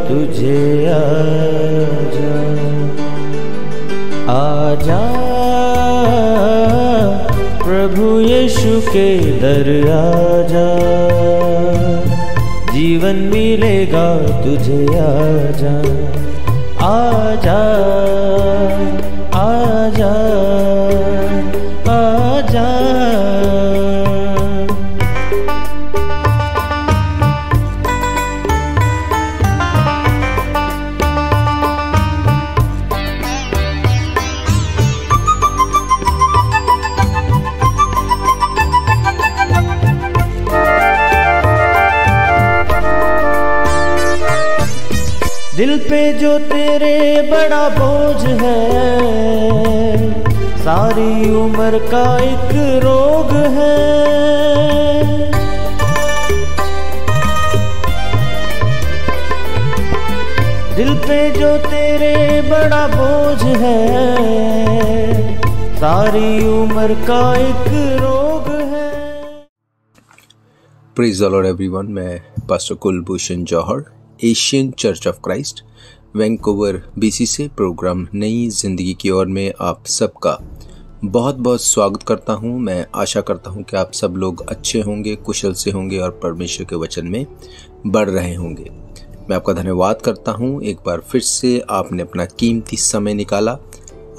तुझे आजा, आजा प्रभु यीशु के दर आजा, जीवन मिलेगा तुझे आजा, आजा आजा आजा। दिल पे जो तेरे बड़ा बोझ है, सारी उम्र का एक रोग है। दिल पे जो तेरे बड़ा बोझ है, सारी उम्र का एक रोग है। Praise the Lord everyone. मैं pastor Kulbhushan Johar, Asian church of Christ, Vancouver BC से प्रोग्राम नई ज़िंदगी की ओर में आप सबका बहुत बहुत स्वागत करता हूं। मैं आशा करता हूं कि आप सब लोग अच्छे होंगे, कुशल से होंगे और परमेश्वर के वचन में बढ़ रहे होंगे। मैं आपका धन्यवाद करता हूं। एक बार फिर से आपने अपना कीमती समय निकाला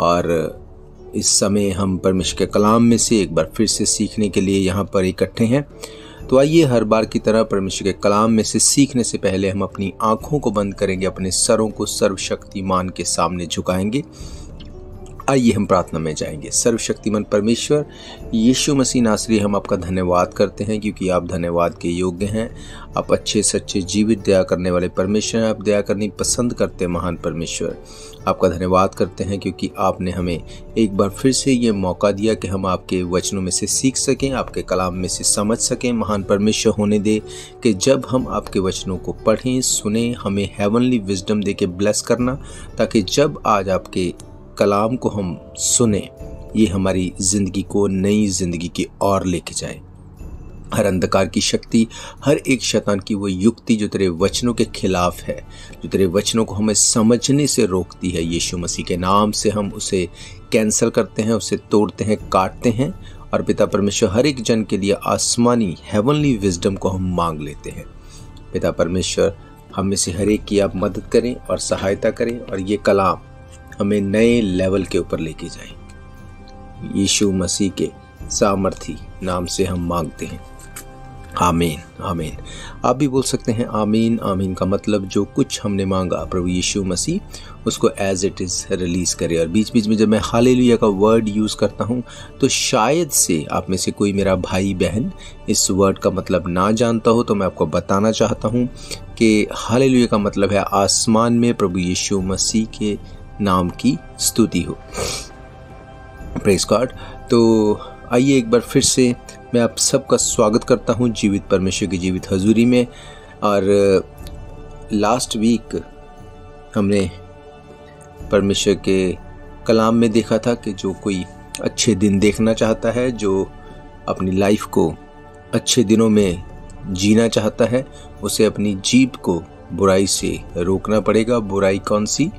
और इस समय हम परमेश्वर के कलाम में से एक बार फिर से सीखने के लिए यहाँ पर इकट्ठे हैं। तो आइए हर बार की तरह परमेश्वर के कलाम में से सीखने से पहले हम अपनी आंखों को बंद करेंगे, अपने सरों को सर्वशक्तिमान के सामने झुकाएंगे। आइए हम प्रार्थना में जाएंगे। सर्वशक्तिमान परमेश्वर यीशु मसीह नासरी, हम आपका धन्यवाद करते हैं क्योंकि आप धन्यवाद के योग्य हैं। आप अच्छे सच्चे जीवित दया करने वाले परमेश्वर हैं। आप दया करनी पसंद करते हैं महान परमेश्वर। आपका धन्यवाद करते हैं क्योंकि आपने हमें एक बार फिर से ये मौका दिया कि हम आपके वचनों में से सीख सकें, आपके कलाम में से समझ सकें। महान परमेश्वर होने दे कि जब हम आपके वचनों को पढ़ें, सुने, हमें हेवनली विजडम दे के ब्लेस करना, ताकि जब आज आपके कलाम को हम सुने, ये हमारी ज़िंदगी को नई ज़िंदगी की ओर लेके जाए। हर अंधकार की शक्ति, हर एक शैतान की वो युक्ति जो तेरे वचनों के खिलाफ है, जो तेरे वचनों को हमें समझने से रोकती है, यीशु मसीह के नाम से हम उसे कैंसल करते हैं, उसे तोड़ते हैं, काटते हैं। और पिता परमेश्वर, हर एक जन के लिए आसमानी हेवनली विजडम को हम मांग लेते हैं। पिता परमेश्वर, हम में से हर एक की आप मदद करें और सहायता करें और ये कलाम हमें नए लेवल के ऊपर लेके जाएं। यीशु मसीह के सामर्थी नाम से हम मांगते हैं, आमीन आमीन। आप भी बोल सकते हैं आमीन। आमीन का मतलब जो कुछ हमने मांगा प्रभु यीशु मसीह उसको एज इट इज़ रिलीज़ करे। और बीच बीच में जब मैं हालेलुया का वर्ड यूज़ करता हूँ तो शायद से आप में से कोई मेरा भाई बहन इस वर्ड का मतलब ना जानता हो, तो मैं आपको बताना चाहता हूँ कि हालेलुया का मतलब है आसमान में प्रभु यीशु मसीह के नाम की स्तुति हो। Praise God. तो आइए एक बार फिर से मैं आप सबका स्वागत करता हूं जीवित परमेश्वर की जीवित हजूरी में। और लास्ट वीक हमने परमेश्वर के कलाम में देखा था कि जो कोई अच्छे दिन देखना चाहता है, जो अपनी लाइफ को अच्छे दिनों में जीना चाहता है, उसे अपनी जीभ को बुराई से रोकना पड़ेगा। बुराई कौन सी?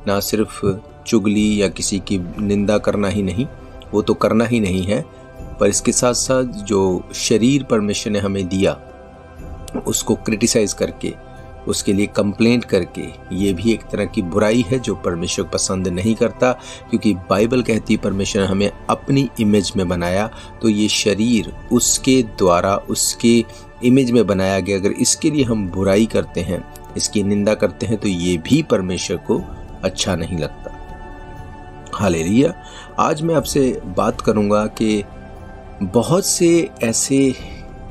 ना सिर्फ चुगली या किसी की निंदा करना ही नहीं, वो तो करना ही नहीं है, पर इसके साथ साथ जो शरीर परमेश्वर ने हमें दिया उसको क्रिटिसाइज करके, उसके लिए कंप्लेंट करके, ये भी एक तरह की बुराई है जो परमेश्वर पसंद नहीं करता। क्योंकि बाइबल कहती है परमेश्वर ने हमें अपनी इमेज में बनाया, तो ये शरीर उसके द्वारा उसके इमेज में बनाया गया। अगर इसके लिए हम बुराई करते हैं, इसकी निंदा करते हैं, तो ये भी परमेश्वर को अच्छा नहीं लगता। हालेलुया। आज मैं आपसे बात करूंगा कि बहुत से ऐसे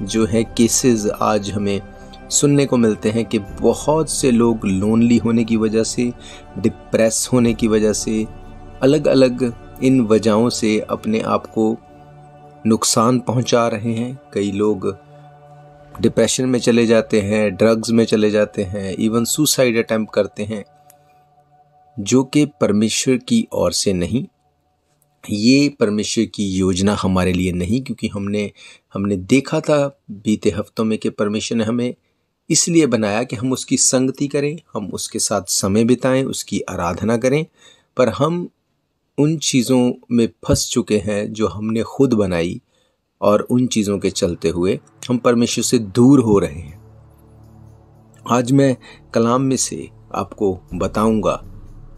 जो है केसेस आज हमें सुनने को मिलते हैं कि बहुत से लोग लोनली होने की वजह से, डिप्रेस होने की वजह से, अलग अलग इन वजहों से अपने आप को नुकसान पहुंचा रहे हैं। कई लोग डिप्रेशन में चले जाते हैं, ड्रग्स में चले जाते हैं, इवन सुसाइड अटेम्प्ट करते हैं, जो कि परमेश्वर की ओर से नहीं, ये परमेश्वर की योजना हमारे लिए नहीं। क्योंकि हमने देखा था बीते हफ्तों में कि परमेश्वर ने हमें इसलिए बनाया कि हम उसकी संगति करें, हम उसके साथ समय बिताएं, उसकी आराधना करें। पर हम उन चीज़ों में फंस चुके हैं जो हमने खुद बनाई, और उन चीज़ों के चलते हुए हम परमेश्वर से दूर हो रहे हैं। आज मैं कलाम में से आपको बताऊंगा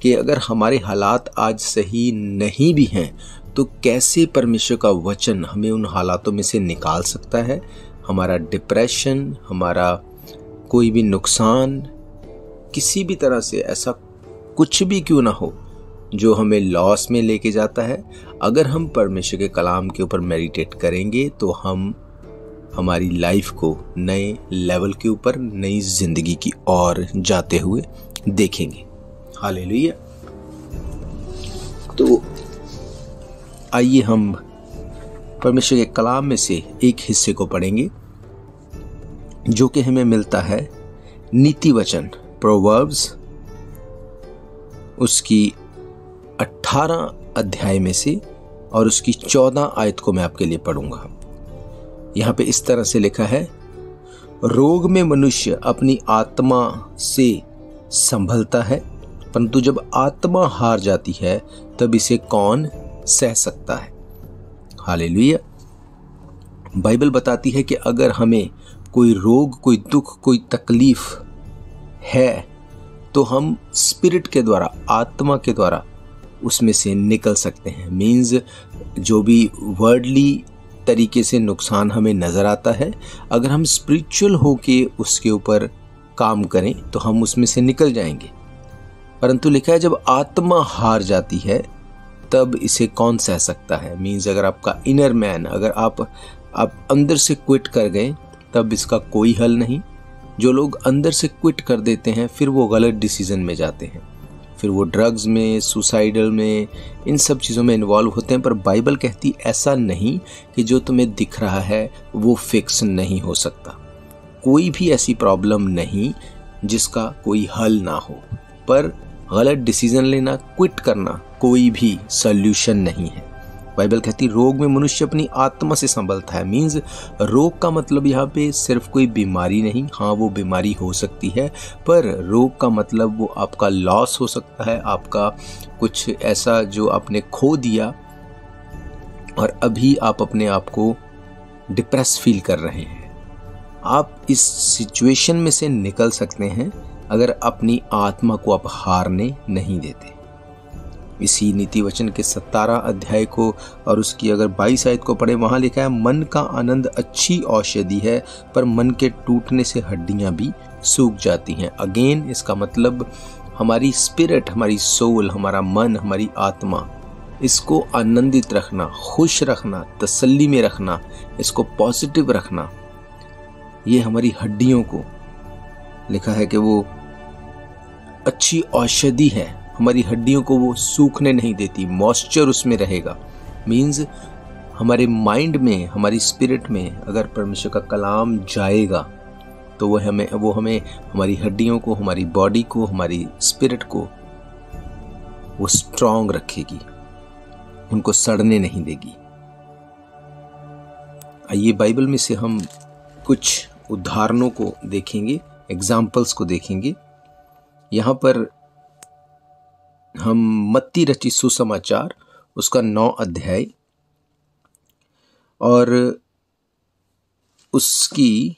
कि अगर हमारे हालात आज सही नहीं भी हैं तो कैसे परमेश्वर का वचन हमें उन हालातों में से निकाल सकता है। हमारा डिप्रेशन, हमारा कोई भी नुकसान, किसी भी तरह से ऐसा कुछ भी क्यों ना हो जो हमें लॉस में लेके जाता है, अगर हम परमेश्वर के कलाम के ऊपर मेडिटेट करेंगे तो हम हमारी लाइफ को नए लेवल के ऊपर, नई जिंदगी की ओर जाते हुए देखेंगे। हालेलुया। तो आइए हम परमेश्वर के कलाम में से एक हिस्से को पढ़ेंगे जो कि हमें मिलता है नीति वचन प्रोवर्ब्स उसकी 18 अध्याय में से, और उसकी 14 आयत को मैं आपके लिए पढ़ूंगा। यहां पे इस तरह से लिखा है, रोग में मनुष्य अपनी आत्मा से संभलता है, परंतु जब आत्मा हार जाती है तब इसे कौन सह सकता है। हालेलुया। बाइबल बताती है कि अगर हमें कोई रोग, कोई दुख, कोई तकलीफ है तो हम स्पिरिट के द्वारा, आत्मा के द्वारा उसमें से निकल सकते हैं। मीन्स जो भी वर्डली तरीके से नुकसान हमें नज़र आता है, अगर हम स्पिरिचुअल होके उसके ऊपर काम करें तो हम उसमें से निकल जाएंगे। परंतु लिखा है जब आत्मा हार जाती है तब इसे कौन सह सकता है। मीन्स अगर आपका इनर मैन, अगर आप अंदर से क्विट कर गए तब इसका कोई हल नहीं। जो लोग अंदर से क्विट कर देते हैं फिर वो गलत डिसीजन में जाते हैं, फिर वो ड्रग्स में, सुसाइडल में, इन सब चीज़ों में इन्वॉल्व होते हैं। पर बाइबल कहती ऐसा नहीं कि जो तुम्हें दिख रहा है वो फिक्स नहीं हो सकता। कोई भी ऐसी प्रॉब्लम नहीं जिसका कोई हल ना हो, पर गलत डिसीजन लेना, क्विट करना कोई भी सॉल्यूशन नहीं है। बाइबल कहती रोग में मनुष्य अपनी आत्मा से संभलता है। मीन्स रोग का मतलब यहाँ पे सिर्फ कोई बीमारी नहीं, हाँ वो बीमारी हो सकती है, पर रोग का मतलब वो आपका लॉस हो सकता है, आपका कुछ ऐसा जो आपने खो दिया और अभी आप अपने आप को डिप्रेस फील कर रहे हैं। आप इस सिचुएशन में से निकल सकते हैं अगर अपनी आत्मा को आप हारने नहीं देते। इसी नीति वचन के 17 अध्याय को और उसकी अगर 22 आयत को पढ़े, वहां लिखा है मन का आनंद अच्छी औषधि है, पर मन के टूटने से हड्डियां भी सूख जाती हैं। अगेन इसका मतलब हमारी स्पिरिट, हमारी सोल, हमारा मन, हमारी आत्मा, इसको आनंदित रखना, खुश रखना, तसल्ली में रखना, इसको पॉजिटिव रखना, ये हमारी हड्डियों को लिखा है कि वो अच्छी औषधि है। हमारी हड्डियों को वो सूखने नहीं देती, मॉइस्चर उसमें रहेगा। मीन्स हमारे माइंड में, हमारी स्पिरिट में अगर परमेश्वर का कलाम जाएगा तो वो हमें हमारी हड्डियों को, हमारी बॉडी को, हमारी स्पिरिट को वो स्ट्रांग रखेगी, उनको सड़ने नहीं देगी। आइए बाइबल में से हम कुछ उदाहरणों को देखेंगे, एग्जाम्पल्स को देखेंगे। यहाँ पर हम मत्ती रचित सुसमाचार उसका 9 अध्याय और उसकी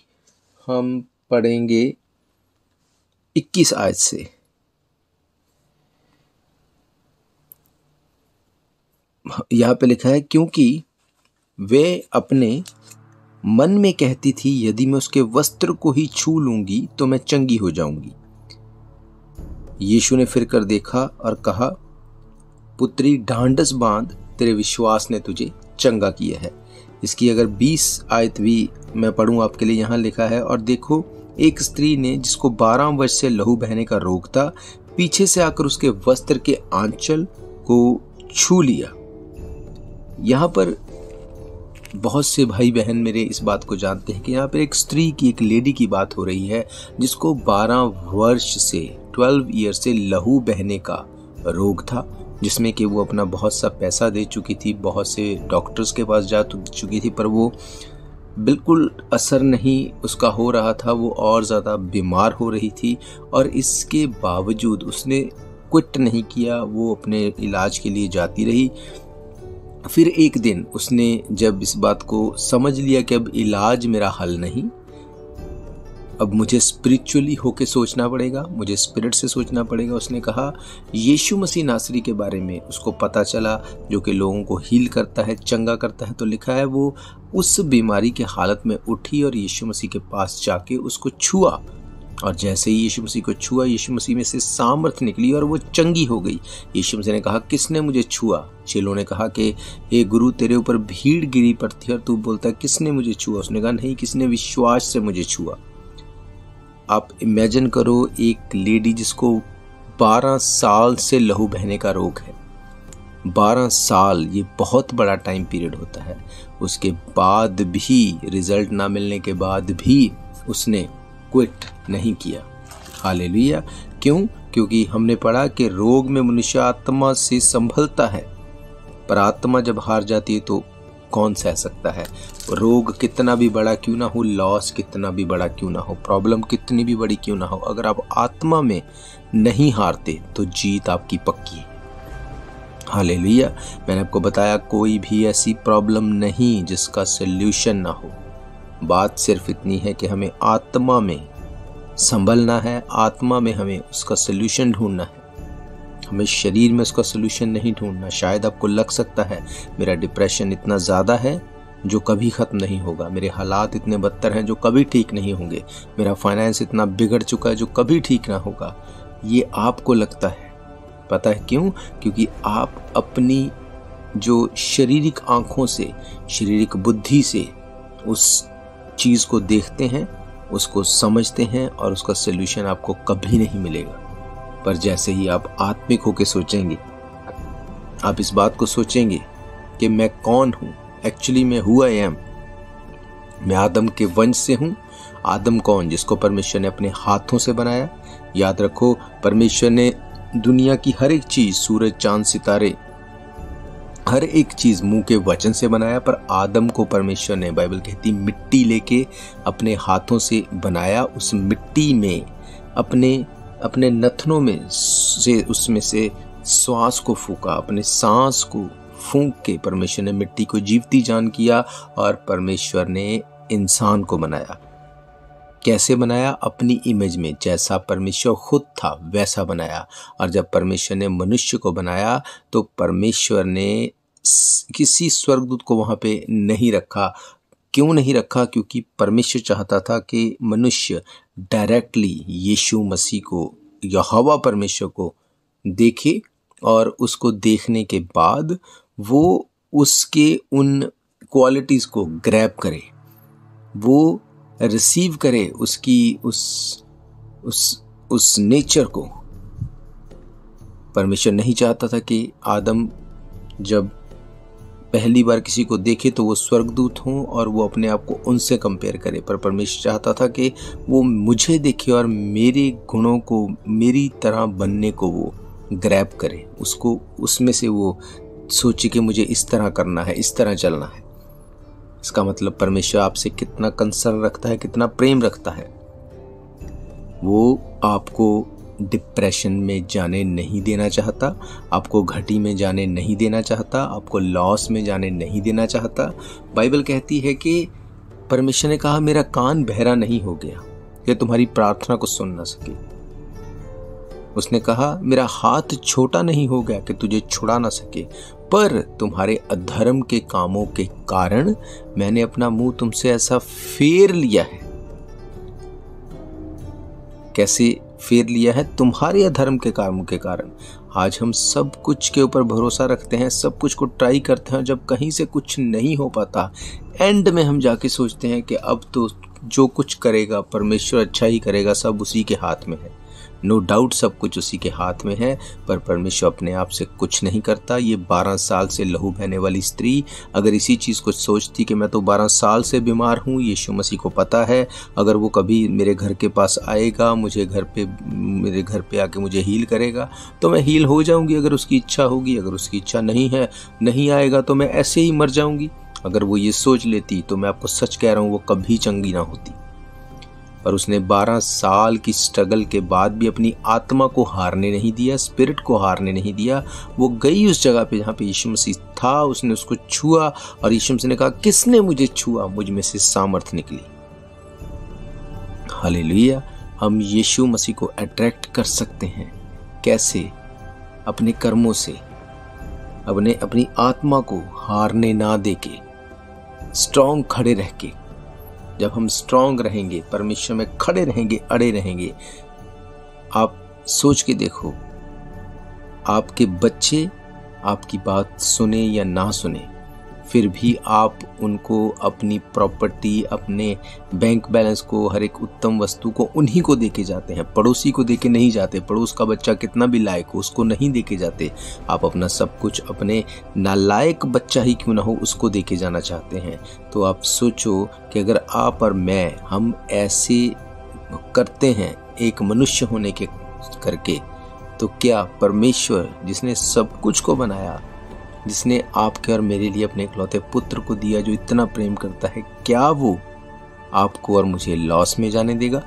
हम पढ़ेंगे 21 आयत से। यहाँ पे लिखा है, क्योंकि वे अपने मन में कहती थी यदि मैं उसके वस्त्र को ही छू लूंगी तो मैं चंगी हो जाऊंगी। यीशु ने फिर कर देखा और कहा, पुत्री ढांढस बांध, तेरे विश्वास ने तुझे चंगा किया है। इसकी अगर 20 आयत भी मैं पढ़ूं आपके लिए, यहाँ लिखा है, और देखो एक स्त्री ने जिसको 12 वर्ष से लहू बहने का रोग था, पीछे से आकर उसके वस्त्र के आंचल को छू लिया। यहाँ पर बहुत से भाई बहन मेरे इस बात को जानते हैं कि यहाँ पर एक स्त्री की, एक लेडी की बात हो रही है जिसको 12 वर्ष से 12 ईयर से लहू बहने का रोग था, जिसमें कि वो अपना बहुत सा पैसा दे चुकी थी, बहुत से डॉक्टर्स के पास जा चुकी थी, पर वो बिल्कुल असर नहीं उसका हो रहा था, वो और ज़्यादा बीमार हो रही थी और इसके बावजूद उसने क्विट नहीं किया, वो अपने इलाज के लिए जाती रही। फिर एक दिन उसने जब इस बात को समझ लिया कि अब इलाज मेरा हल नहीं, अब मुझे स्पिरिचुअली होके सोचना पड़ेगा, मुझे स्पिरिट से सोचना पड़ेगा, उसने कहा यीशु मसीह नासरी के बारे में उसको पता चला, जो कि लोगों को हील करता है, चंगा करता है। तो लिखा है वो उस बीमारी के हालत में उठी और यीशु मसीह के पास जाके उसको छुआ, और जैसे ही यीशु मसीह को छुआ, यीशु मसीह में से सामर्थ्य निकली और वो चंगी हो गई। यीशु मसीह ने कहा किसने मुझे छुआ? चेलों ने कहा कि हे गुरु, तेरे ऊपर भीड़ गिरी पड़ती है और तू बोलता है किसने मुझे छुआ? उसने कहा नहीं, किसने विश्वास से मुझे छुआ। आप इमेजिन करो एक लेडी जिसको 12 साल से लहू बहने का रोग है। 12 साल ये बहुत बड़ा टाइम पीरियड होता है। उसके बाद भी, रिजल्ट ना मिलने के बाद भी उसने क्विट नहीं किया। हालेलुया। क्यों? क्योंकि हमने पढ़ा कि रोग में मनुष्य आत्मा से संभलता है, पर आत्मा जब हार जाती है तो कौन सह सकता है? रोग कितना भी बड़ा क्यों ना हो, लॉस कितना भी बड़ा क्यों ना हो, प्रॉब्लम कितनी भी बड़ी क्यों ना हो, अगर आप आत्मा में नहीं हारते तो जीत आपकी पक्की है। हालेलुया। मैंने आपको बताया कोई भी ऐसी प्रॉब्लम नहीं जिसका सल्यूशन ना हो। बात सिर्फ इतनी है कि हमें आत्मा में संभलना है, आत्मा में हमें उसका सल्यूशन ढूंढना है, हमें शरीर में उसका सलूशन नहीं ढूंढना। शायद आपको लग सकता है मेरा डिप्रेशन इतना ज़्यादा है जो कभी ख़त्म नहीं होगा, मेरे हालात इतने बदतर हैं जो कभी ठीक नहीं होंगे, मेरा फाइनेंस इतना बिगड़ चुका है जो कभी ठीक ना होगा। ये आपको लगता है। पता है क्यों? क्योंकि आप अपनी जो शारीरिक आँखों से, शारीरिक बुद्धि से उस चीज़ को देखते हैं, उसको समझते हैं और उसका सलूशन आपको कभी नहीं मिलेगा। पर जैसे ही आप आत्मिक होकर सोचेंगे, आप इस बात को सोचेंगे कि मैं कौन हूँ, एक्चुअली मैं हु आई एम, मैं आदम के वंश से हूँ। आदम कौन? जिसको परमेश्वर ने अपने हाथों से बनाया। याद रखो, परमेश्वर ने दुनिया की हर एक चीज, सूरज, चांद, सितारे, हर एक चीज मुंह के वचन से बनाया, पर आदम को परमेश्वर ने, बाइबल कहती, मिट्टी लेके अपने हाथों से बनाया। उस मिट्टी में अपने नथनों में से, उसमें से श्वास को फूका, अपने सांस को फूंक के परमेश्वर ने मिट्टी को जीवती जान किया और परमेश्वर ने इंसान को बनाया। कैसे बनाया? अपनी इमेज में, जैसा परमेश्वर खुद था वैसा बनाया। और जब परमेश्वर ने मनुष्य को बनाया तो परमेश्वर ने किसी स्वर्गदूत को वहां पे नहीं रखा। क्यों नहीं रखा? क्योंकि परमेश्वर चाहता था कि मनुष्य डायरेक्टली यीशु मसीह को, यहोवा परमेश्वर को देखे और उसको देखने के बाद वो उसके उन क्वालिटीज को ग्रैब करे, वो रिसीव करे, उसकी उस नेचर को। परमेश्वर नहीं चाहता था कि आदम जब पहली बार किसी को देखे तो वो स्वर्गदूत हों और वो अपने आप को उनसे कंपेयर करे, पर परमेश्वर चाहता था कि वो मुझे देखे और मेरे गुणों को, मेरी तरह बनने को वो ग्रैब करे, उसको उसमें से वो सोचे कि मुझे इस तरह करना है, इस तरह चलना है। इसका मतलब परमेश्वर आपसे कितना कंसर्न रखता है, कितना प्रेम रखता है। वो आपको डिप्रेशन में जाने नहीं देना चाहता, आपको घटी में जाने नहीं देना चाहता, आपको लॉस में जाने नहीं देना चाहता। बाइबल कहती है कि परमेश्वर ने कहा मेरा कान बहरा नहीं हो गया कि तुम्हारी प्रार्थना को सुन ना सके। उसने कहा मेरा हाथ छोटा नहीं हो गया कि तुझे छुड़ा ना सके, पर तुम्हारे अधर्म के कामों के कारण मैंने अपना मुंह तुमसे ऐसा फेर लिया है। कैसे फेर लिया है? तुम्हारे अधर्म के कामों के कारण। आज हम सब कुछ के ऊपर भरोसा रखते हैं, सब कुछ को ट्राई करते हैं, जब कहीं से कुछ नहीं हो पाता, एंड में हम जाके सोचते हैं कि अब तो जो कुछ करेगा परमेश्वर अच्छा ही करेगा, सब उसी के हाथ में है। नो डाउट सब कुछ उसी के हाथ में है, पर परमेश्वर अपने आप से कुछ नहीं करता। ये 12 साल से लहू बहने वाली स्त्री अगर इसी चीज़ को सोचती कि मैं तो 12 साल से बीमार हूँ, यीशु मसीह को पता है अगर वो कभी मेरे घर के पास आएगा, मेरे घर पे आके मुझे हील करेगा तो मैं हील हो जाऊँगी, अगर उसकी इच्छा होगी। अगर उसकी इच्छा नहीं है, नहीं आएगा तो मैं ऐसे ही मर जाऊँगी। अगर वो ये सोच लेती तो मैं आपको सच कह रहा हूँ वो कभी चंगी ना होती। पर उसने 12 साल की स्ट्रगल के बाद भी अपनी आत्मा को हारने नहीं दिया, स्पिरिट को हारने नहीं दिया। वो गई उस जगह पे जहाँ पे यीशु मसीह था, उसने उसको छुआ और यीशु मसीह ने कहा, किसने मुझे छुआ? मुझ में से सामर्थ्य निकली। हालेलुया। हम यीशु मसीह को अट्रैक्ट कर सकते हैं। कैसे? अपने कर्मों से, अपनी आत्मा को हारने ना देके, स्ट्रांग खड़े रह के। जब हम स्ट्रांग रहेंगे, परमेश्वर में खड़े रहेंगे, अड़े रहेंगे, आप सोच के देखो, आपके बच्चे आपकी बात सुने या ना सुने, फिर भी आप उनको अपनी प्रॉपर्टी, अपने बैंक बैलेंस को, हर एक उत्तम वस्तु को उन्हीं को देके जाते हैं। पड़ोसी को देके नहीं जाते। पड़ोस का बच्चा कितना भी लायक हो, उसको नहीं देके जाते। आप अपना सब कुछ अपने नालायक बच्चा ही क्यों ना हो, उसको देके जाना चाहते हैं। तो आप सोचो कि अगर आप और मैं, हम ऐसे करते हैं एक मनुष्य होने के करके, तो क्या परमेश्वर जिसने सब कुछ को बनाया, जिसने आपके और मेरे लिए अपने इकलौते पुत्र को दिया, जो इतना प्रेम करता है, क्या वो आपको और मुझे लॉस में जाने देगा?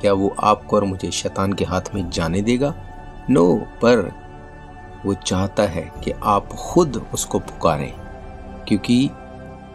क्या वो आपको और मुझे शैतान के हाथ में जाने देगा? नो, पर वो चाहता है कि आप खुद उसको पुकारें, क्योंकि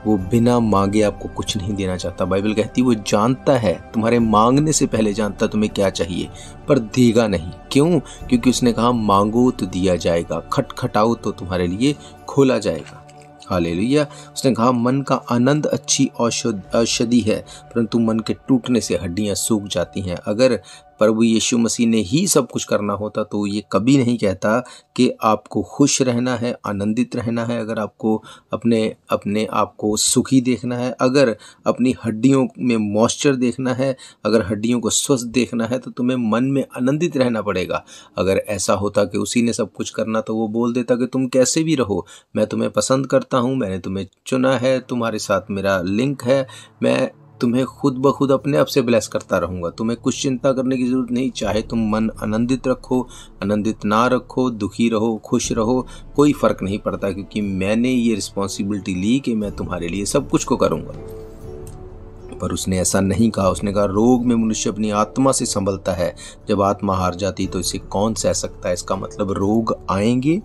वो बिना मांगे आपको कुछ नहीं देना चाहता। बाइबल कहती है वो जानता है, तुम्हारे मांगने से पहले जानता तुम्हें क्या चाहिए, पर देगा नहीं। क्यों? क्योंकि उसने कहा मांगो तो दिया जाएगा, खटखटाओ तो तुम्हारे लिए खोला जाएगा। हालेलुया। उसने कहा मन का आनंद अच्छी औषधि है, परंतु मन के टूटने से हड्डियां सूख जाती हैं। अगर प्रभु यीशु मसीह ने ही सब कुछ करना होता तो ये कभी नहीं कहता कि आपको खुश रहना है, आनंदित रहना है। अगर आपको अपने आप को सुखी देखना है, अगर अपनी हड्डियों में मॉइस्चर देखना है, अगर हड्डियों को स्वस्थ देखना है, तो तुम्हें मन में आनंदित रहना पड़ेगा। अगर ऐसा होता कि उसी ने सब कुछ करना, तो वो बोल देता कि तुम कैसे भी रहो, मैं तुम्हें पसंद करता हूँ, मैंने तुम्हें चुना है, तुम्हारे साथ मेरा लिंक है, मैं तुम्हें खुद ब खुद अपने आप से ब्लेस करता रहूँगा, तुम्हें कुछ चिंता करने की ज़रूरत नहीं। चाहे तुम मन आनंदित रखो, आनंदित ना रखो, दुखी रहो, खुश रहो, कोई फ़र्क नहीं पड़ता, क्योंकि मैंने ये रिस्पॉन्सिबिलिटी ली कि मैं तुम्हारे लिए सब कुछ को करूँगा। पर उसने ऐसा नहीं कहा। उसने कहा रोग में मनुष्य अपनी आत्मा से संभलता है, जब आत्मा हार जाती तो इसे कौन सह सकता है। इसका मतलब रोग आएंगे,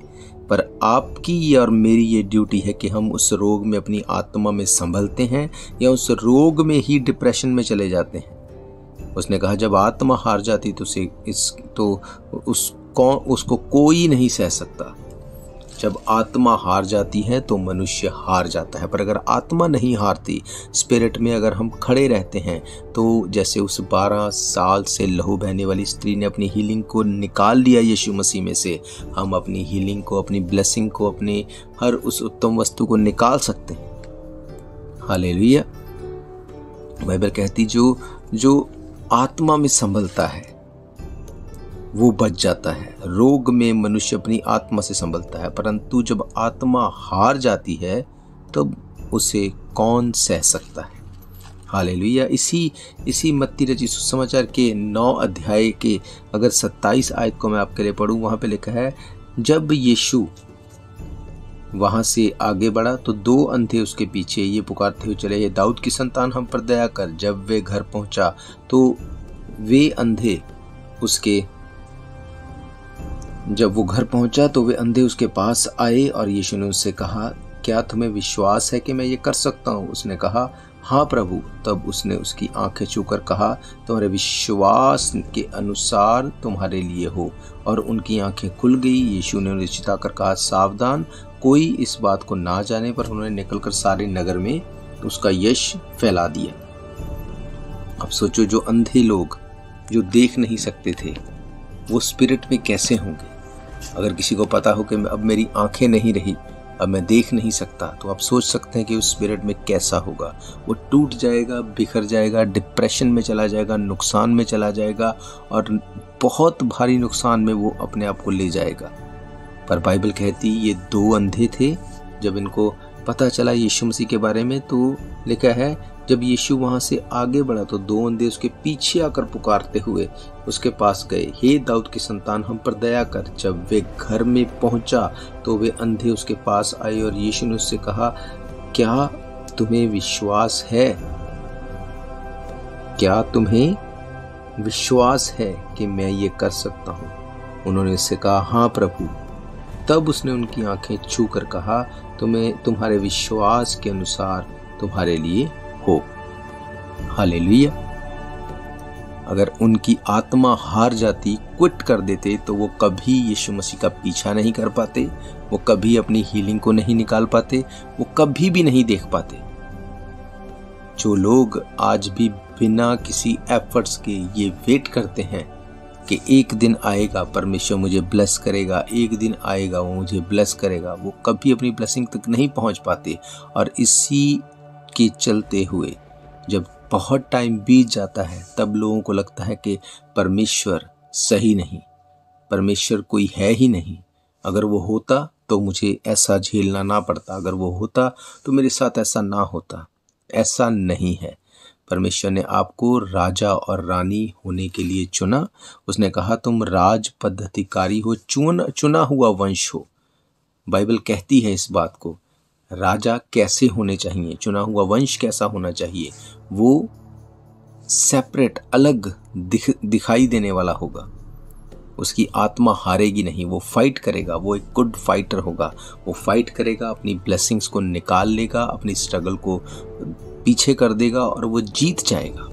पर आपकी और मेरी ये ड्यूटी है कि हम उस रोग में अपनी आत्मा में संभलते हैं या उस रोग में ही डिप्रेशन में चले जाते हैं। उसने कहा जब आत्मा हार जाती तो उसको कोई नहीं सह सकता। जब आत्मा हार जाती है तो मनुष्य हार जाता है, पर अगर आत्मा नहीं हारती, स्पिरिट में अगर हम खड़े रहते हैं, तो जैसे उस 12 साल से लहू बहने वाली स्त्री ने अपनी हीलिंग को निकाल लिया यीशु मसीह में से, हम अपनी हीलिंग को, अपनी ब्लेसिंग को, अपनी हर उस उत्तम वस्तु को निकाल सकते हैं। हालेलुया। बाइबल कहती जो आत्मा में संभलता है वो बच जाता है। रोग में मनुष्य अपनी आत्मा से संभलता है, परंतु जब आत्मा हार जाती है तब उसे कौन सह सकता है। हालेलुया। इसी मत्ती रचित सुसमाचार के 9 अध्याय के अगर 27 आयत को मैं आपके लिए पढ़ूं, वहां पे लिखा है जब यीशु वहां से आगे बढ़ा तो 2 अंधे उसके पीछे ये पुकारते हुए चले, हे दाऊद की संतान हम पर दया कर। जब वे घर पहुंचा तो वे अंधे उसके पास आए और यीशु ने उससे कहा क्या तुम्हें विश्वास है कि मैं ये कर सकता हूँ? उसने कहा हाँ प्रभु। तब उसने उसकी आंखें छूकर कहा तुम्हारे विश्वास के अनुसार तुम्हारे लिए हो, और उनकी आंखें खुल गई। यीशु ने उन्हें चिताकर कहा सावधान, कोई इस बात को ना जाने, पर उन्होंने निकलकर सारे नगर में उसका यश फैला दिया। अब सोचो जो अंधे लोग जो देख नहीं सकते थे वो स्पिरिट में कैसे होंगे। अगर किसी को पता हो कि अब मेरी आंखें नहीं रही, अब मैं देख नहीं सकता, तो आप सोच सकते हैं कि उस स्पिरिट में कैसा होगा। वो टूट जाएगा, बिखर जाएगा, डिप्रेशन में चला जाएगा, नुकसान में चला जाएगा, और बहुत भारी नुकसान में वो अपने आप को ले जाएगा। पर बाइबल कहती ये 2 अंधे थे। जब इनको पता चला यीशु मसीह के बारे में, तो लिखा है जब यीशु वहां से आगे बढ़ा तो 2 अंधे उसके पीछे आकर पुकारते हुए उसके पास गए, हे दाऊद की संतान हम पर दया कर। जब वे घर में पहुंचा तो वे अंधे उसके पास आए और यीशु ने उससे कहा क्या तुम्हें विश्वास है? क्या तुम्हें विश्वास है कि मैं ये कर सकता हूँ? उन्होंने उससे कहा, हाँ प्रभु। तब उसने उनकी आंखें छू कर कहा, तुम्हारे विश्वास के अनुसार तुम्हारे लिए हो। हालेलुया। अगर उनकी आत्मा हार जाती, क्विट कर देते, तो वो कभी यीशु मसीह का पीछा नहीं कर पाते, वो कभी अपनी हीलिंग को नहीं निकाल पाते, वो कभी भी नहीं देख पाते। जो लोग आज भी बिना किसी एफर्ट्स के ये वेट करते हैं कि एक दिन आएगा परमेश्वर मुझे ब्लेस करेगा, एक दिन आएगा वो मुझे ब्लेस करेगा, वो कभी अपनी ब्लेसिंग तक नहीं पहुंच पाते। और इसी के चलते हुए जब बहुत टाइम बीत जाता है, तब लोगों को लगता है कि परमेश्वर सही नहीं, परमेश्वर कोई है ही नहीं। अगर वो होता तो मुझे ऐसा झेलना ना पड़ता, अगर वो होता तो मेरे साथ ऐसा ना होता। ऐसा नहीं है। परमेश्वर ने आपको राजा और रानी होने के लिए चुना। उसने कहा तुम राज पद्धतिकारी हो, चुना हुआ वंश हो। बाइबल कहती है इस बात को। राजा कैसे होने चाहिए, चुना हुआ वंश कैसा होना चाहिए? वो सेपरेट, अलग दिखाई देने वाला होगा। उसकी आत्मा हारेगी नहीं, वो फाइट करेगा, वो एक गुड फाइटर होगा। वो फाइट करेगा, अपनी ब्लेसिंग्स को निकाल लेगा, अपनी स्ट्रगल को पीछे कर देगा और वो जीत जाएगा।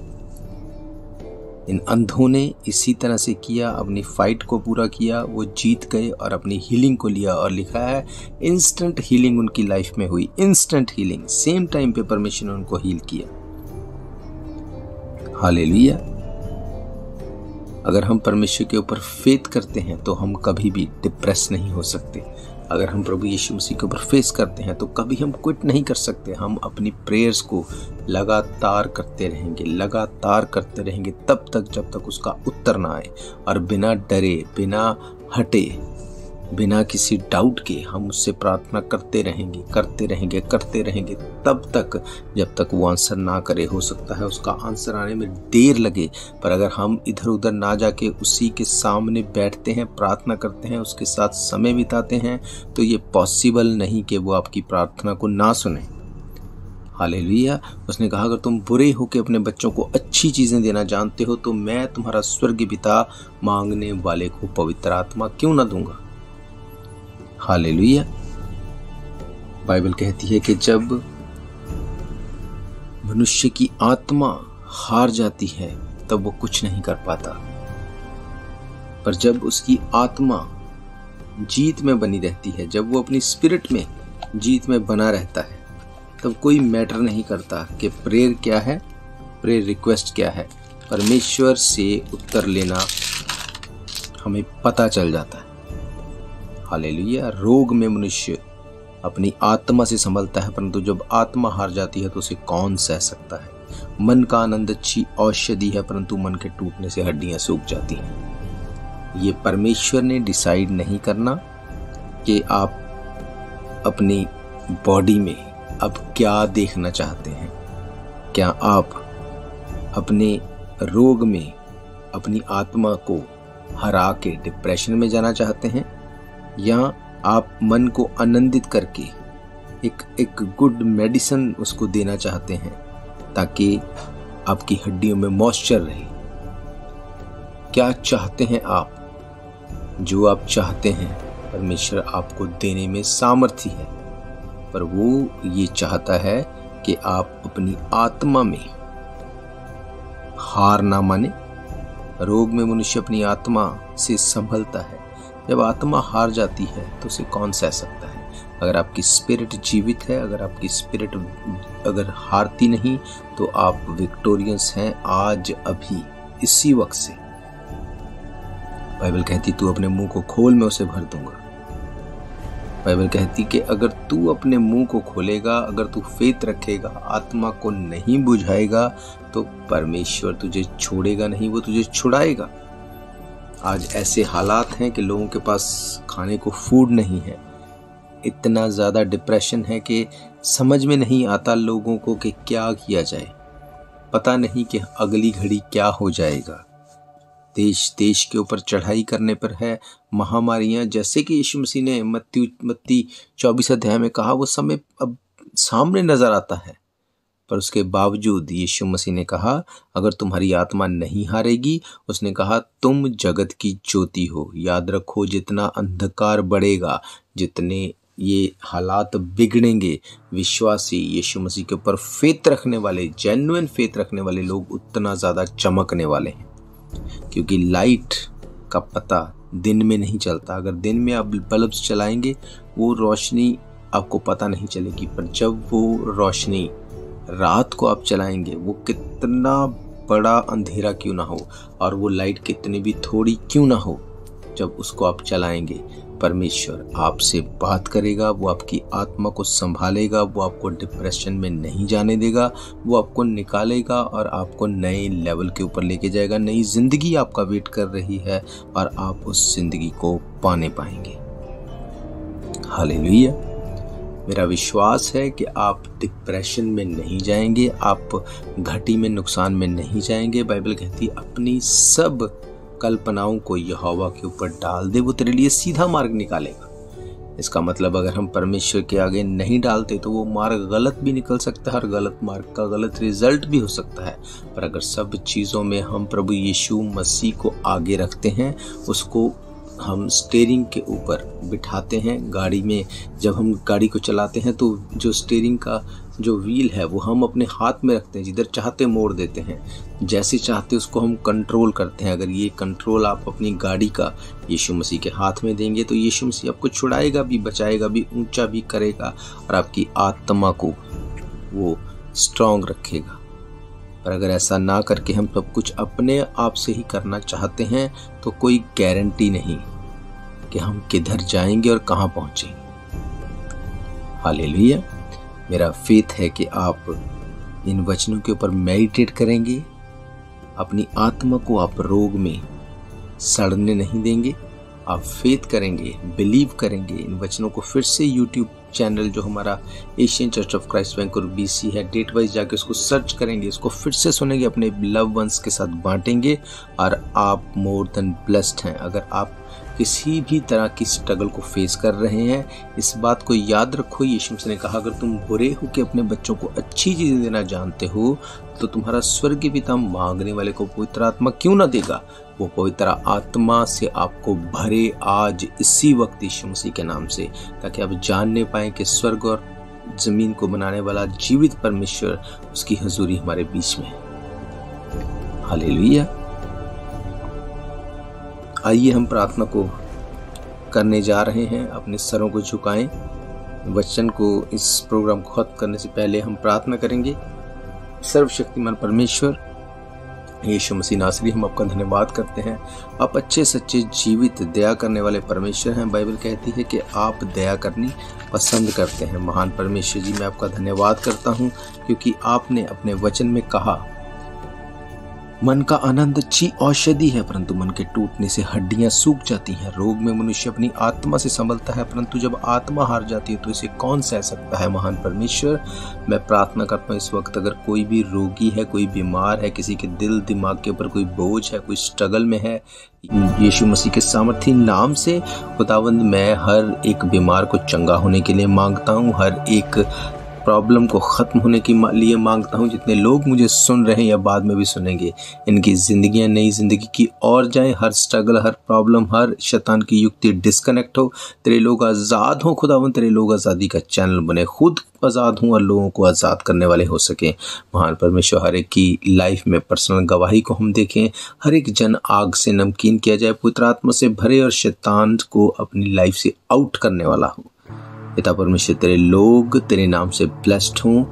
इन अंधों ने इसी तरह से किया, अपनी फाइट को पूरा किया, वो जीत गए और अपनी हीलिंग को लिया। और लिखा है इंस्टेंट हीलिंग उनकी लाइफ में हुई, इंस्टेंट हीलिंग, सेम टाइम पे परमेश्वर ने उनको हील किया। हालेलुया। अगर हम परमेश्वर के ऊपर फेथ करते हैं तो हम कभी भी डिप्रेस नहीं हो सकते। अगर हम प्रभु यीशु मसीह के ऊपर फेस करते हैं तो कभी हम क्विट नहीं कर सकते। हम अपनी प्रेयर्स को लगातार करते रहेंगे तब तक जब तक उसका उत्तर ना आए। और बिना डरे, बिना हटे, बिना किसी डाउट के हम उससे प्रार्थना करते रहेंगे तब तक जब तक वो आंसर ना करे। हो सकता है उसका आंसर आने में देर लगे, पर अगर हम इधर उधर ना जाके उसी के सामने बैठते हैं, प्रार्थना करते हैं, उसके साथ समय बिताते हैं, तो ये पॉसिबल नहीं कि वो आपकी प्रार्थना को ना सुने। हालेलुया। उसने कहा अगर तुम बुरे हो के अपने बच्चों को अच्छी चीजें देना जानते हो तो मैं तुम्हारा स्वर्गीय पिता मांगने वाले को पवित्र आत्मा क्यों ना दूंगा। हालेलुया। बाइबल कहती है कि जब मनुष्य की आत्मा हार जाती है तब वो कुछ नहीं कर पाता, पर जब उसकी आत्मा जीत में बनी रहती है, जब वो अपनी स्पिरिट में जीत में बना रहता है, तब कोई मैटर नहीं करता कि प्रेयर क्या है, प्रेयर रिक्वेस्ट क्या है। परमेश्वर से उत्तर लेना हमें पता चल जाता है। हालेलुया। रोग में मनुष्य अपनी आत्मा से संभलता है, परंतु जब आत्मा हार जाती है तो उसे कौन सह सकता है। मन का आनंद अच्छी औषधि है, परंतु मन के टूटने से हड्डियां सूख जाती हैं। ये परमेश्वर ने डिसाइड नहीं करना कि आप अपनी बॉडी में अब क्या देखना चाहते हैं। क्या आप अपने रोग में अपनी आत्मा को हरा के डिप्रेशन में जाना चाहते हैं, या आप मन को आनंदित करके एक गुड मेडिसिन उसको देना चाहते हैं ताकि आपकी हड्डियों में मॉइस्चर रहे। क्या चाहते हैं आप? जो आप चाहते हैं परमेश्वर आपको देने में सामर्थ्य है, पर वो ये चाहता है कि आप अपनी आत्मा में हार ना माने। रोग में मनुष्य अपनी आत्मा से संभलता है, जब आत्मा हार जाती है तो उसे कौन सह सकता है। अगर आपकी स्पिरिट जीवित है, अगर आपकी स्पिरिट अगर हारती नहीं, तो आप विक्टोरियंस हैं आज, अभी, इसी वक्त से। बाइबल कहती तू अपने मुंह को खोल, मैं उसे भर दूंगा। बाइबल कहती कि अगर तू अपने मुंह को खोलेगा, अगर तू फेथ रखेगा, आत्मा को नहीं बुझाएगा, तो परमेश्वर तुझे छोड़ेगा नहीं, वो तुझे छुड़ाएगा। आज ऐसे हालात हैं कि लोगों के पास खाने को फूड नहीं है। इतना ज़्यादा डिप्रेशन है कि समझ में नहीं आता लोगों को कि क्या किया जाए। पता नहीं कि अगली घड़ी क्या हो जाएगा। देश के ऊपर चढ़ाई करने पर है, महामारियां, जैसे कि यीशु मसीह ने मत्ती 24 अध्याय में कहा, वो समय अब सामने नजर आता है। पर उसके बावजूद यीशु मसीह ने कहा अगर तुम्हारी आत्मा नहीं हारेगी, उसने कहा तुम जगत की ज्योति हो। याद रखो, जितना अंधकार बढ़ेगा, जितने ये हालात बिगड़ेंगे, विश्वासी यीशु मसीह के ऊपर फेथ रखने वाले, जेन्युइन फेथ रखने वाले लोग उतना ज़्यादा चमकने वाले हैं। क्योंकि लाइट का पता दिन में नहीं चलता। अगर दिन में आप बल्ब चलाएंगे वो रोशनी आपको पता नहीं चलेगी, पर जब वो रोशनी रात को आप चलाएंगे, वो कितना बड़ा अंधेरा क्यों ना हो और वो लाइट कितनी भी थोड़ी क्यों ना हो, जब उसको आप चलाएंगे, परमेश्वर आपसे बात करेगा, वो आपकी आत्मा को संभालेगा, वो आपको डिप्रेशन में नहीं जाने देगा, वो आपको निकालेगा और आपको नए लेवल के ऊपर लेके जाएगा। नई जिंदगी आपका वेट कर रही है और आप उस जिंदगी को पाने पाएंगे। हालेलुया। मेरा विश्वास है कि आप डिप्रेशन में नहीं जाएंगे, आप घटी में, नुकसान में नहीं जाएंगे। बाइबल कहती है अपनी सब कल्पनाओं को यहोवा के ऊपर डाल दे, वो तेरे लिए सीधा मार्ग निकालेगा। इसका मतलब अगर हम परमेश्वर के आगे नहीं डालते तो वो मार्ग गलत भी निकल सकता है और गलत मार्ग का गलत रिजल्ट भी हो सकता है। पर अगर सब चीज़ों में हम प्रभु यीशु मसीह को आगे रखते हैं, उसको हम स्टीयरिंग के ऊपर बिठाते हैं, गाड़ी में जब हम गाड़ी को चलाते हैं तो जो स्टीयरिंग का जो व्हील है वो हम अपने हाथ में रखते हैं, जिधर चाहते मोड़ देते हैं, जैसे चाहते उसको हम कंट्रोल करते हैं। अगर ये कंट्रोल आप अपनी गाड़ी का यीशु मसीह के हाथ में देंगे तो यीशु मसीह आपको छुड़ाएगा भी, बचाएगा भी, ऊंचा भी करेगा और आपकी आत्मा को वो स्ट्रांग रखेगा। पर अगर ऐसा ना करके हम सब कुछ अपने आप से ही करना चाहते हैं तो कोई गारंटी नहीं कि हम किधर जाएंगे और कहाँ पहुँचेंगे। हालेलुया। मेरा फेथ है कि आप इन वचनों के ऊपर मेडिटेट करेंगे, अपनी आत्मा को आप रोग में सड़ने नहीं देंगे, आप फेथ करेंगे, बिलीव करेंगे। इन वचनों को फिर से यूट्यूब चैनल जो हमारा Asian church of Christ Vancouver BC है, डेट वाइज जाके उसको सर्च करेंगे, उसको फिर से सुनेंगे, अपने लव वंस के साथ बांटेंगे और आप मोर देन ब्लेस्ड हैं। अगर आप किसी भी तरह की स्ट्रगल को फेस कर रहे हैं, इस बात को याद रखो, यीशु मसीह ने कहा अगर तुम बुरे हो के अपने बच्चों को अच्छी चीज़ें देना जानते हो तो तुम्हारा स्वर्गीय पिता मांगने वाले को पवित्र आत्मा क्यों ना देगा। वो पवित्र आत्मा से आपको भरे आज इसी वक्त यीशु मसीह के नाम से, ताकि आप जानने पाएं कि स्वर्ग और जमीन को बनाने वाला जीवित परमेश्वर, उसकी हुजूरी हमारे बीच में है। हालेलुया। आइए हम प्रार्थना को करने जा रहे हैं। अपने सरों को झुकाएं। वचन को, इस प्रोग्राम को खत्म करने से पहले हम प्रार्थना करेंगे। सर्वशक्तिमान परमेश्वर यीशु मसीह नासरी, हम आपका धन्यवाद करते हैं। आप अच्छे सच्चे जीवित दया करने वाले परमेश्वर हैं। बाइबल कहती है कि आप दया करनी पसंद करते हैं। महान परमेश्वर जी, मैं आपका धन्यवाद करता हूं क्योंकि आपने अपने वचन में कहा मन का आनंद अच्छी औषधि है, परंतु मन के टूटने से हड्डियां सूख जाती हैं। रोग में मनुष्य अपनी आत्मा से संभलता है, परंतु जब आत्मा हार जाती है तो इसे कौन सह सकता है। महान परमेश्वर, मैं प्रार्थना करता हूँ इस वक्त अगर कोई भी रोगी है, कोई बीमार है, किसी के दिल दिमाग के ऊपर कोई बोझ है, कोई स्ट्रगल में है, यीशु मसीह के सामर्थी नाम से खुदावंद मैं हर एक बीमार को चंगा होने के लिए मांगता हूँ, हर एक प्रॉब्लम को ख़त्म होने के लिए मांगता हूँ। जितने लोग मुझे सुन रहे हैं या बाद में भी सुनेंगे, इनकी ज़िंदगियाँ नई ज़िंदगी की ओर जाएं। हर स्ट्रगल, हर प्रॉब्लम, हर शैतान की युक्ति डिस्कनेक्ट हो। तेरे लोग आज़ाद हों खुदावंद, तेरे लोग आज़ादी का चैनल बने, खुद आज़ाद हों और लोगों को आज़ाद करने वाले हो सकें। महान परमेश्वर, हर एक की लाइफ में पर्सनल गवाही को हम देखें। हर एक जन आग से नमकीन किया जाए, पवित्र आत्मा से भरे और शैतान को अपनी लाइफ से आउट करने वाला हो। पिता परमेश्वर, तेरे लोग तेरे नाम से ब्लेस्ड हों,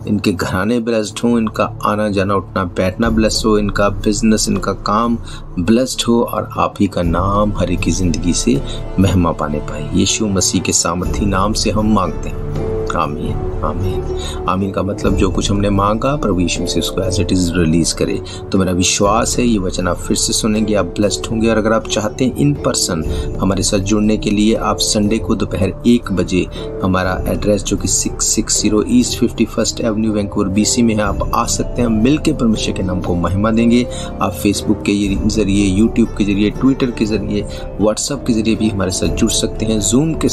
इनके घराने ब्लेस्ड हों, इनका आना जाना उठना बैठना ब्लेस्ड हो, इनका बिजनेस, इनका काम ब्लेस्ड हो और आप ही का नाम हर एक की जिंदगी से महिमा पाने पाए। यीशु मसीह के सामर्थी नाम से हम मांगते हैं, आमीन आमीन आमीन। का मतलब जो कुछ हमने मांगा प्रभु यीशु से उसको एज इट इज़ रिलीज करे। तो मेरा विश्वास है ये वचन आप फिर से सुनेंगे, आप ब्लेस्ड होंगे। और अगर आप चाहते हैं इन पर्सन हमारे साथ जुड़ने के लिए, आप संडे को दोपहर 1 बजे हमारा एड्रेस जो कि 660 east 51st Avenue Vancouver BC में है, आप आ सकते हैं। मिल के परमेश्वर के नाम को महिमा देंगे। आप फेसबुक के जरिए, यूट्यूब के जरिए, ट्विटर के जरिए, व्हाट्सएप के जरिए भी हमारे साथ जुड़ सकते हैं, जूम के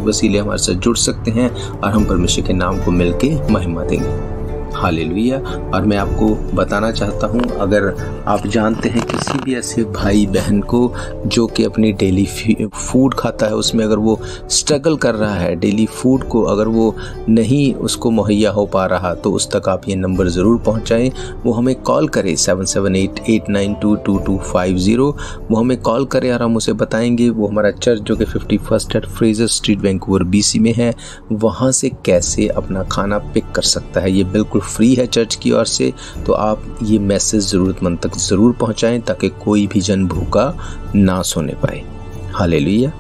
वसीले हमारे साथ जुड़ सकते हैं और हम परमेश्वर के नाम को मिलके महिमा देंगे। हालेलुया। और मैं आपको बताना चाहता हूँ, अगर आप जानते हैं किसी भी ऐसे भाई बहन को जो कि अपनी डेली फूड खाता है, उसमें अगर वो स्ट्रगल कर रहा है, डेली फूड को अगर वो नहीं उसको मुहैया हो पा रहा, तो उस तक आप ये नंबर ज़रूर पहुँचाएँ। वो हमें कॉल करे 7788922250। वो हमें कॉल करे और हम उसे बताएंगे वो हमारा चर्च जो कि 51 at Fraser Street Vancouver BC में है, वहाँ से कैसे अपना खाना पिक कर सकता है। ये बिल्कुल फ्री है चर्च की ओर से। तो आप ये मैसेज ज़रूरतमंद तक ज़रूर पहुँचाएँ ताकि कोई भी जन भूखा ना सोने पाए। हालेलुया।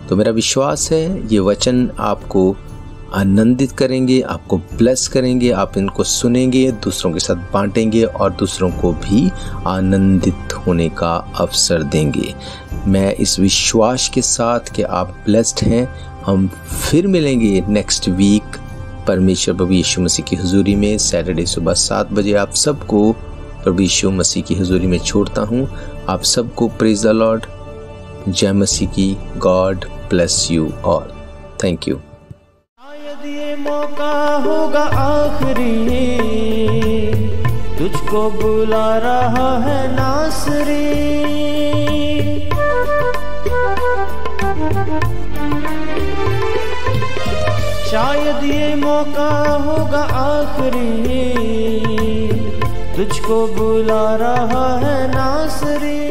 तो मेरा विश्वास है ये वचन आपको आनंदित करेंगे, आपको ब्लेस करेंगे। आप इनको सुनेंगे, दूसरों के साथ बांटेंगे और दूसरों को भी आनंदित होने का अवसर देंगे। मैं इस विश्वास के साथ कि आप ब्लेस्ड हैं, हम फिर मिलेंगे नेक्स्ट वीक परमेश्वर प्रभु यीशु मसीह की हुजूरी में। सैटरडे सुबह 7 बजे आप सबको प्रभु यीशु मसीह की हुजूरी में छोड़ता हूँ। आप सबको प्रेज द लॉर्ड, जय मसीह की। God bless you all. Thank you. शायद ये मौका होगा आखिरी, तुझको बुला रहा है नासरी। शायद ये मौका होगा आखिरी, तुझको बुला रहा है नासरी।